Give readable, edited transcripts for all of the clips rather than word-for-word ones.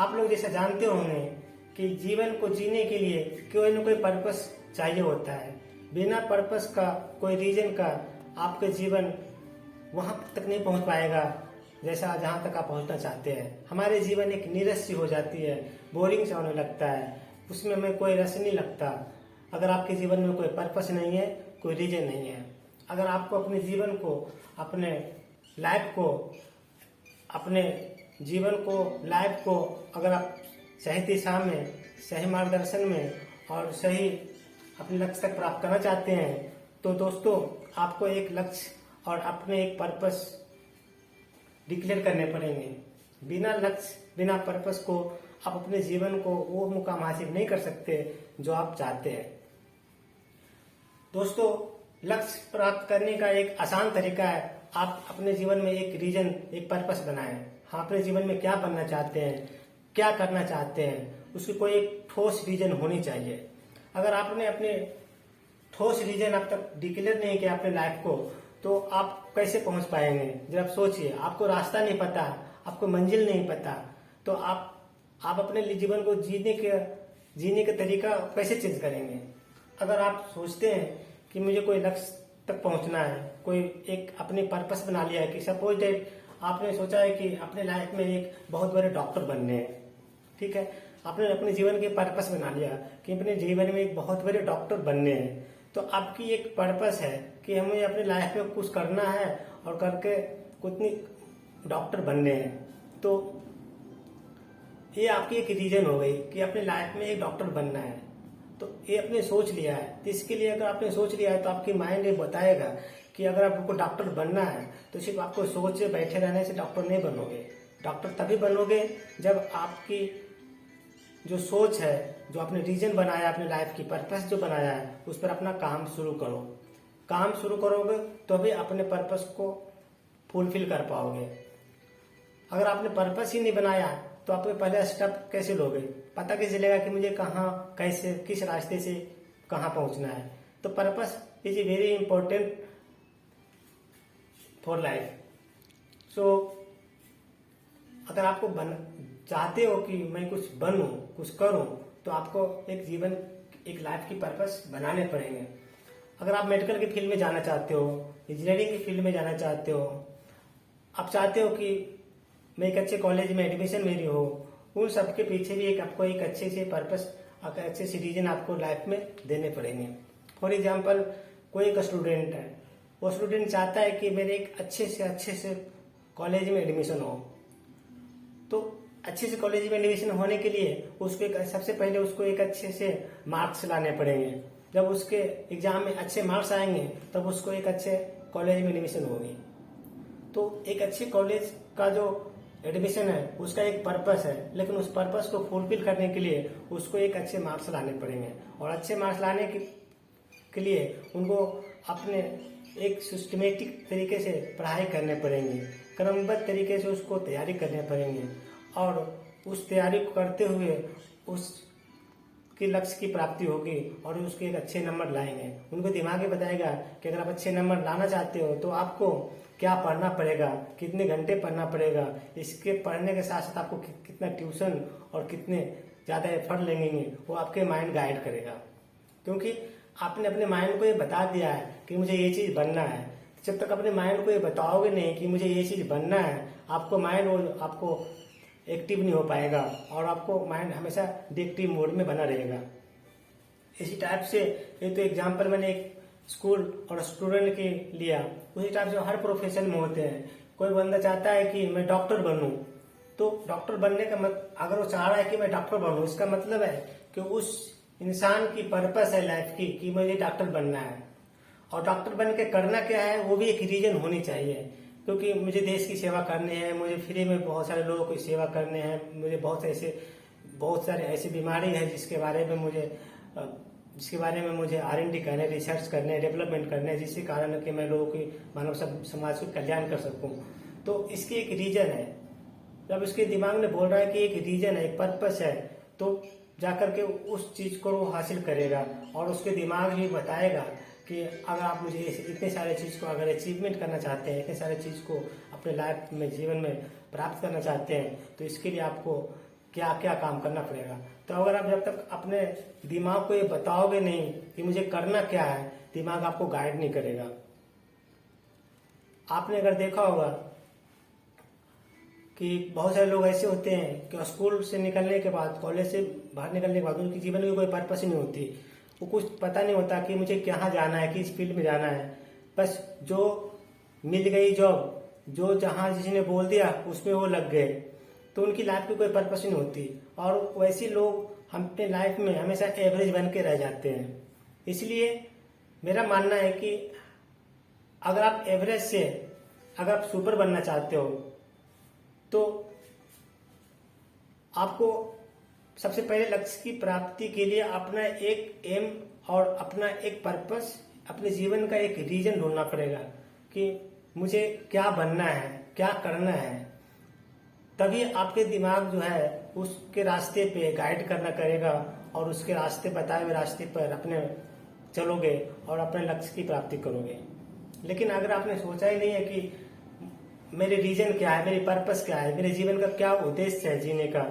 आप लोग जैसा जानते होंगे कि जीवन को जीने के लिए कोई न कोई पर्पस चाहिए होता है। बिना पर्पस का, कोई रीजन का आपके जीवन वहां तक नहीं पहुंच पाएगा जैसा जहां तक आप पहुंचना चाहते हैं। हमारे जीवन एक नीरस सी हो जाती है, बोरिंग सा होने लगता है, उसमें हमें कोई रस नहीं लगता। अगर आपके जीवन में कोई पर्पस नहीं है, कोई रीजन नहीं है, अगर आपको अपने जीवन को, अपने लाइफ को, अपने जीवन को, लाइफ को अगर आप सही दिशा में, सही मार्गदर्शन में और सही अपने लक्ष्य तक प्राप्त करना चाहते हैं, तो दोस्तों आपको एक लक्ष्य और अपने एक पर्पस डिक्लेयर करने पड़ेंगे। बिना लक्ष्य, बिना पर्पस को आप अपने जीवन को वो मुकाम हासिल नहीं कर सकते जो आप चाहते हैं। दोस्तों, लक्ष्य प्राप्त करने का एक आसान तरीका है, आप अपने जीवन में एक रीजन, एक पर्पस बनाएं। हाँ, अपने जीवन में क्या बनना चाहते हैं, क्या करना चाहते हैं, उसकी कोई एक ठोस रीजन होनी चाहिए। अगर आपने अपने ठोस रीजन अब तक डिक्लेयर नहीं किया अपने लाइफ को, तो आप कैसे पहुंच पाएंगे? जब आप सोचिए, आपको रास्ता नहीं पता, आपको मंजिल नहीं पता, तो आप अपने जीवन को जीने का तरीका कैसे चेंज करेंगे? अगर आप सोचते हैं कि मुझे कोई लक्ष्य तक पहुंचना है, कोई एक अपने पर्पस बना लिया है कि सपोज दैट आपने सोचा है कि अपने लाइफ में एक बहुत बड़े डॉक्टर बनने हैं, ठीक है, आपने अपने जीवन के पर्पस बना लिया कि अपने जीवन में एक बहुत बड़े डॉक्टर बनने हैं, तो आपकी एक पर्पस है कि हमें अपने लाइफ में कुछ करना है और करके कुछ डॉक्टर बनने हैं। तो ये आपकी एक रीजन हो गई कि अपने लाइफ में एक डॉक्टर बनना है, तो ये आपने सोच लिया है। तो इसके लिए अगर आपने सोच लिया है तो आपकी माइंड ये बताएगा कि अगर आपको डॉक्टर बनना है तो सिर्फ आपको सोच से बैठे रहने से डॉक्टर नहीं बनोगे। डॉक्टर तभी बनोगे जब आपकी जो सोच है, जो आपने रीजन बनाया, अपने लाइफ की पर्पस जो बनाया है, उस पर अपना काम शुरू करो। काम शुरू करोगे तो भी अपने पर्पस को फुलफिल कर पाओगे। अगर आपने पर्पस ही नहीं बनाया तो आप पहला स्टेप कैसे लोगे? पता कैसे चलेगा कि मुझे कहाँ, कैसे, किस रास्ते से कहाँ पहुंचना है? तो purpose is a very important for life. So अगर आपको चाहते हो कि मैं कुछ बनूं, कुछ करूं, तो आपको एक जीवन, एक लाइफ की पर्पस बनाने पड़ेंगे। अगर आप मेडिकल की फील्ड में जाना चाहते हो, इंजीनियरिंग की फील्ड में जाना चाहते हो, आप चाहते हो कि मैं एक अच्छे कॉलेज में एडमिशन मेरी हो, उन सब के पीछे भी आपको एक अच्छे से पर्पस, अच्छे से रीजन आपको लाइफ में देने पड़ेंगे। फॉर एग्जाम्पल, कोई एक स्टूडेंट है, वो स्टूडेंट चाहता है कि मेरे एक अच्छे से कॉलेज में एडमिशन हो। तो अच्छे से कॉलेज में एडमिशन होने के लिए उसको सबसे पहले उसको एक अच्छे से मार्क्स लाने पड़ेंगे। जब उसके एग्जाम में अच्छे मार्क्स आएंगे तब उसको एक अच्छे कॉलेज में एडमिशन होगी। तो एक अच्छे कॉलेज का जो एडमिशन है उसका एक पर्पस है, लेकिन उस पर्पस को फुलफिल करने के लिए उसको एक अच्छे मार्क्स लाने पड़ेंगे। और अच्छे मार्क्स लाने के लिए उनको अपने एक सिस्टमेटिक तरीके से पढ़ाई करने पड़ेंगे, क्रमबद्ध तरीके से उसको तैयारी करने पड़ेंगे, और उस तैयारी को करते हुए उसके लक्ष्य की प्राप्ति होगी और उसके एक अच्छे नंबर लाएंगे। उनको दिमाग में बताएगा कि अगर आप अच्छे नंबर लाना चाहते हो तो आपको क्या पढ़ना पड़ेगा, कितने घंटे पढ़ना पड़ेगा, इसके पढ़ने के साथ साथ आपको कितना ट्यूशन और कितने ज्यादा एफर्ट लेंगे, वो आपके माइंड गाइड करेगा। क्योंकि आपने अपने माइंड को ये बता दिया है कि मुझे ये चीज बनना है। जब तक अपने माइंड को ये बताओगे नहीं कि मुझे ये चीज बनना है, आपको माइंड आपको एक्टिव नहीं हो पाएगा और आपको माइंड हमेशा डिएक्टिव मोड में बना रहेगा। इसी टाइप से ये तो एग्जाम्पल मैंने एक स्कूल और स्टूडेंट के लिया, उसी टाइप से हर प्रोफेशन में होते हैं। कोई बंदा चाहता है कि मैं डॉक्टर बनूं, तो डॉक्टर बनने का अगर वो चाह रहा है कि मैं डॉक्टर बनूं, इसका मतलब है कि उस इंसान की पर्पस है लाइफ की कि मुझे डॉक्टर बनना है। और डॉक्टर बन के करना क्या है, वो भी एक रीजन होनी चाहिए। क्योंकि मुझे देश की सेवा करनी है, मुझे फ्री में बहुत सारे लोगों की सेवा करने हैं, मुझे बहुत सारे ऐसी बीमारी है जिसके बारे में मुझे R&D करने, रिसर्च करने, डेवलपमेंट करने, जिसके कारण कि मैं लोगों की, मानव समाज को कल्याण कर सकूं। तो इसकी एक रीजन है। जब उसके दिमाग में बोल रहा है कि एक रीजन है, एक पर्पस है, तो जाकर के उस चीज को वो हासिल करेगा और उसके दिमाग भी बताएगा कि अगर आप मुझे इतने सारे चीज को अगर अचीवमेंट करना चाहते हैं, इतने सारे चीज को अपने लाइफ में, जीवन में प्राप्त करना चाहते हैं, तो इसके लिए आपको क्या क्या काम करना पड़ेगा। तो अगर आप जब तक अपने दिमाग को ये बताओगे नहीं कि मुझे करना क्या है, दिमाग आपको गाइड नहीं करेगा। आपने अगर देखा होगा कि बहुत सारे लोग ऐसे होते हैं कि स्कूल से निकलने के बाद, कॉलेज से बाहर निकलने के बाद उनके जीवन में कोई पर्पस ही नहीं होती। वो कुछ पता नहीं होता कि मुझे कहाँ जाना है, किस फील्ड में जाना है। बस जो मिल गई जॉब, जो जहाँ जिसने बोल दिया उसमें वो लग गए, तो उनकी लाइफ की कोई पर्पस नहीं होती। और वैसे लोग हम अपने लाइफ में हमेशा एवरेज बन के रह जाते हैं। इसलिए मेरा मानना है कि अगर आप एवरेज से अगर आप सुपर बनना चाहते हो तो आपको सबसे पहले लक्ष्य की प्राप्ति के लिए अपना एक एम और अपना एक पर्पस, अपने जीवन का एक रीजन ढूंढना पड़ेगा कि मुझे क्या बनना है, क्या करना है। तभी आपके दिमाग जो है उसके रास्ते पे गाइड करना करेगा और उसके रास्ते, बताए हुए रास्ते पर अपने चलोगे और अपने लक्ष्य की प्राप्ति करोगे। लेकिन अगर आपने सोचा ही नहीं है कि मेरे रीजन क्या है, मेरी पर्पस क्या है, मेरे जीवन का क्या उद्देश्य है जीने का,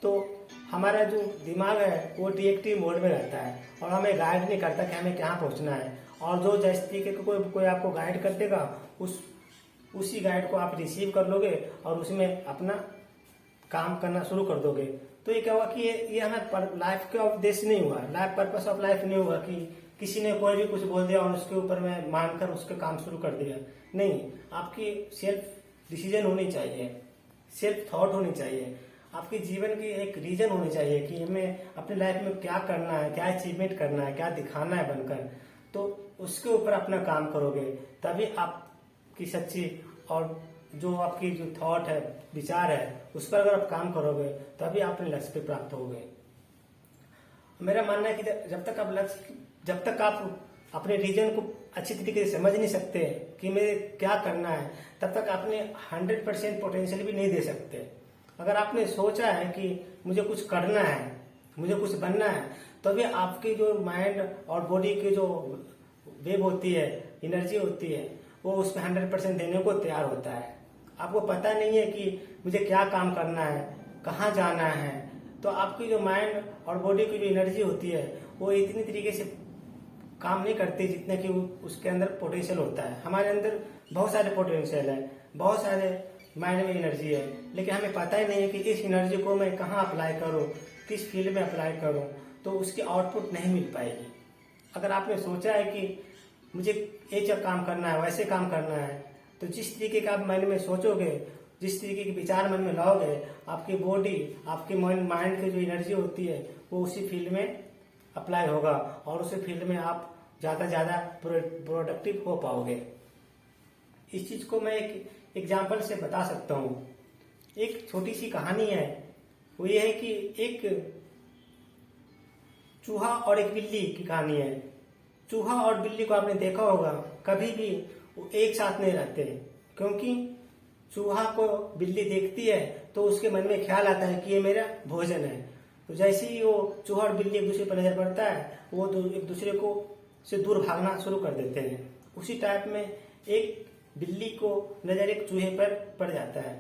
तो हमारा जो दिमाग है वो रिएक्टिव मोड में रहता है और हमें गाइड नहीं करता कि हमें कहाँ पहुँचना है। और जो जिस तरीके का कोई आपको गाइड कर देगा उसी गाइड को आप रिसीव कर लोगे और उसमें अपना काम करना शुरू कर दोगे। तो ये क्या हुआ कि ये हमें लाइफ का उद्देश्य नहीं हुआ, लाइफ पर्पस ऑफ लाइफ नहीं हुआ कि किसी ने कोई भी कुछ बोल दिया और उसके ऊपर में मानकर उसका काम शुरू कर दिया। नहीं, आपकी सेल्फ डिसीजन होनी चाहिए, सेल्फ थॉट होनी चाहिए, आपके जीवन की एक रीजन होनी चाहिए कि हमें अपनी लाइफ में क्या करना है, क्या अचीवमेंट करना है, क्या दिखाना है बनकर। तो उसके ऊपर अपना काम करोगे तभी आपकी सच्ची और जो आपकी जो थॉट है, विचार है, उस पर अगर आप काम करोगे तभी आप अपने लक्ष्य पे प्राप्त होगे। मेरा मानना है कि जब तक आप अपने रीजन को अच्छी तरीके से समझ नहीं सकते कि मुझे क्या करना है, तब तक आपने 100% पोटेंशियल भी नहीं दे सकते। अगर आपने सोचा है कि मुझे कुछ करना है, मुझे कुछ बनना है, तभी आपकी जो माइंड और बॉडी की जो वेव होती है, एनर्जी होती है, वो उसमें 100% देने को तैयार होता है। आपको पता नहीं है कि मुझे क्या काम करना है, कहाँ जाना है, तो आपकी जो माइंड और बॉडी की जो एनर्जी होती है वो इतनी तरीके से काम नहीं करती जितने कि उसके अंदर पोटेंशियल होता है। हमारे अंदर बहुत सारे पोटेंशियल है, बहुत सारे माइंड में एनर्जी है, लेकिन हमें पता ही नहीं है कि इस एनर्जी को मैं कहाँ अप्लाई करूँ, किस फील्ड में अप्लाई करूँ, तो उसकी आउटपुट नहीं मिल पाएगी। अगर आपने सोचा है कि मुझे ये काम करना है, वैसे काम करना है, तो जिस तरीके का आप मन में सोचोगे, जिस तरीके के विचार मन में लाओगे, आपकी बॉडी, आपके माइंड की जो एनर्जी होती है वो उसी फील्ड में अप्लाई होगा और उसी फील्ड में आप ज्यादा प्रोडक्टिव हो पाओगे। इस चीज को मैं एक एग्जाम्पल से बता सकता हूँ। एक छोटी सी कहानी है, वो ये है कि एक चूहा और एक बिल्ली की कहानी है। चूहा और बिल्ली को आपने देखा होगा, कभी भी वो एक साथ नहीं रहते, क्योंकि चूहा को बिल्ली देखती है तो उसके मन में ख्याल आता है कि ये मेरा भोजन है। तो जैसे ही वो चूहा और बिल्ली एक दूसरे पर नजर पड़ता है, वो एक दूसरे को से दूर भागना शुरू कर देते हैं। उसी टाइप में एक बिल्ली को नजर एक चूहे पर पड़ जाता है।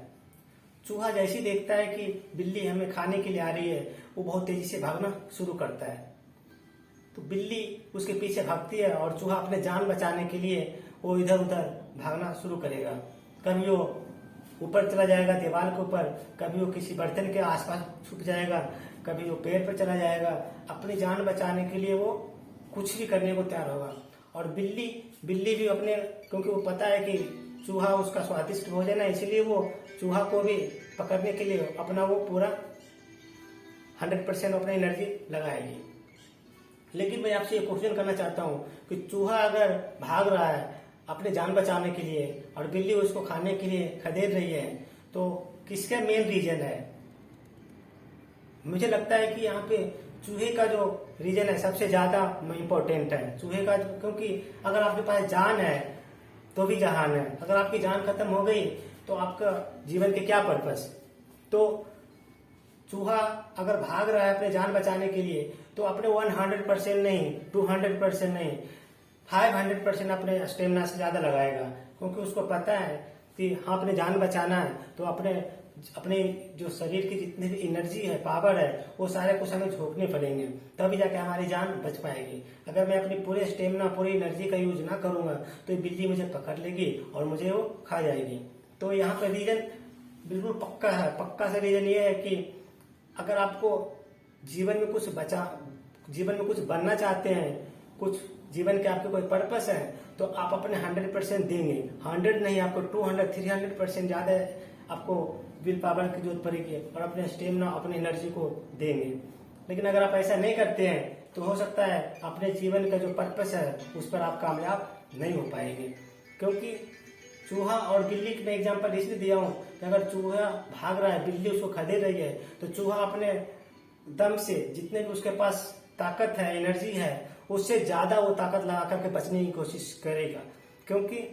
चूहा जैसे ही देखता है कि बिल्ली हमें खाने के लिए आ रही है, वो बहुत तेजी से भागना शुरू करता है। तो बिल्ली उसके पीछे भागती है और चूहा अपने जान बचाने के लिए वो इधर उधर भागना शुरू करेगा। कभी वो ऊपर चला जाएगा दीवार के ऊपर, कभी वो किसी बर्तन के आसपास छुप जाएगा, कभी वो पेड़ पर चला जाएगा। अपनी जान बचाने के लिए वो कुछ भी करने को तैयार होगा। और बिल्ली भी अपने, क्योंकि वो पता है कि चूहा उसका स्वादिष्ट भोजन है, इसलिए वो चूहा को भी पकड़ने के लिए अपना वो पूरा 100% अपनी एनर्जी लगाएगी। लेकिन मैं आपसे एक क्वेश्चन करना चाहता हूँ कि चूहा अगर भाग रहा है अपने जान बचाने के लिए और बिल्ली उसको खाने के लिए खदेड़ रही है, तो किसका मेन रीजन है? मुझे लगता है कि यहाँ पे चूहे का जो रीजन है सबसे ज्यादा इम्पोर्टेंट है। चूहे का, क्योंकि अगर आपके पास जान है तो भी जहान है, अगर आपकी जान खत्म हो गई तो आपका जीवन के क्या पर्पस। तो चूहा अगर भाग रहा है अपने जान बचाने के लिए तो अपने 100% नहीं, 200% नहीं, 500% अपने स्टेमिना से ज्यादा लगाएगा, क्योंकि उसको पता है कि हाँ अपने जान बचाना है तो अपने अपने जो शरीर की जितनी भी एनर्जी है, पावर है, वो सारे कुछ हमें झोंकने पड़ेंगे, तभी जाके हमारी जान बच पाएगी। अगर मैं अपनी पूरे स्टेमिना, पूरी एनर्जी का यूज ना करूंगा तो ये बिल्ली मुझे पकड़ लेगी और मुझे वो खा जाएगी। तो यहाँ पे रीजन बिल्कुल पक्का है। पक्का से रीजन ये है कि अगर आपको जीवन में कुछ बनना चाहते हैं, कुछ जीवन के आपके कोई पर्पस है, तो आप अपने 100% देंगे। 100 नहीं, आपको 200, 300% ज्यादा आपको विल पावर की जरूरत पड़ेगी और अपने स्टेमिना, अपनी एनर्जी को देंगे। लेकिन अगर आप ऐसा नहीं करते हैं तो हो सकता है अपने जीवन का जो पर्पस है उस पर आप कामयाब नहीं हो पाएंगे। क्योंकि चूहा और बिल्ली की मैं एग्जांपल इसलिए दिया हूं कि अगर चूहा भाग रहा है, बिल्ली उसको खदेड़ रही है, तो चूहा अपने दम से जितने भी उसके पास ताकत है, एनर्जी है, उससे ज्यादा वो ताकत लगा करके बचने की कोशिश करेगा। क्योंकि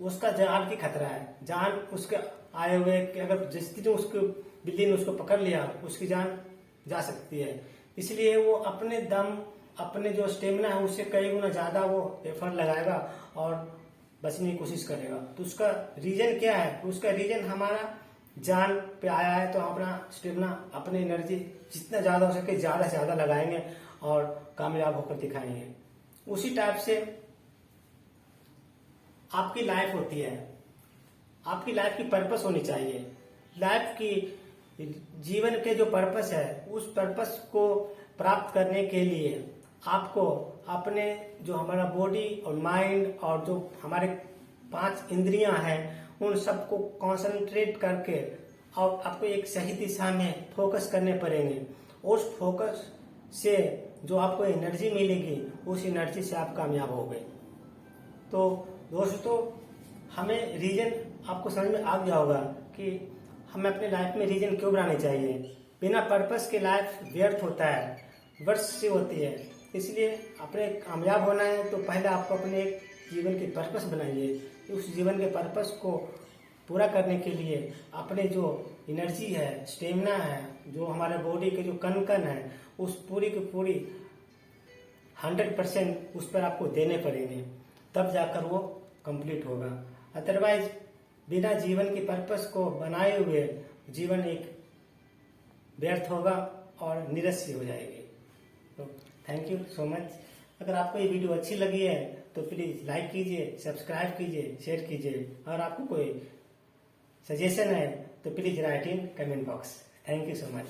उसका जान की खतरा है, जान उसके आए हुए कि अगर जिस दिन उसको बिल्ली ने उसको पकड़ लिया, उसकी जान जा सकती है। इसलिए वो अपने दम, अपने जो स्टेमिना है उससे कई गुना ज्यादा वो एफर्ट लगाएगा और बचने की कोशिश करेगा। तो उसका रीजन क्या है? उसका रीजन हमारा जान पे आया है, तो अपना स्टेमिना, अपनी एनर्जी जितना ज्यादा हो सके ज्यादा से ज्यादा लगाएंगे और कामयाब होकर दिखाएंगे। उसी टाइप से आपकी लाइफ होती है, आपकी लाइफ की पर्पस होनी चाहिए। लाइफ की, जीवन के जो पर्पस है, उस पर्पस को प्राप्त करने के लिए आपको अपने जो हमारा बॉडी और माइंड और जो हमारे 5 इंद्रियां हैं, उन सबको कंसंट्रेट करके और आपको एक सही दिशा में फोकस करने पड़ेंगे। उस फोकस से जो आपको एनर्जी मिलेगी, उस एनर्जी से आप कामयाब हो गए। तो दोस्तों, हमें रीजन आपको समझ में आ गया होगा कि हमें अपने लाइफ में रीजन क्यों बनाने चाहिए। बिना पर्पस के लाइफ व्यर्थ होता है, वर्ष से होती है। इसलिए अपने कामयाब होना है तो पहले आपको अपने एक जीवन की पर्पस बनाइए। उस जीवन के पर्पस को पूरा करने के लिए अपने जो एनर्जी है, स्टेमिना है, जो हमारे बॉडी के जो कण है, उस पूरी की पूरी 100% उस पर आपको देने पड़ेंगे, तब जाकर वो कंप्लीट होगा। अदरवाइज बिना जीवन की पर्पस को बनाए हुए जीवन एक व्यर्थ होगा और निरस्य हो जाएगी। तो थैंक यू सो मच। अगर आपको ये वीडियो अच्छी लगी है तो प्लीज लाइक कीजिए, सब्सक्राइब कीजिए, शेयर कीजिए, और आपको कोई सजेशन है तो please right in comment box. Thank you so much.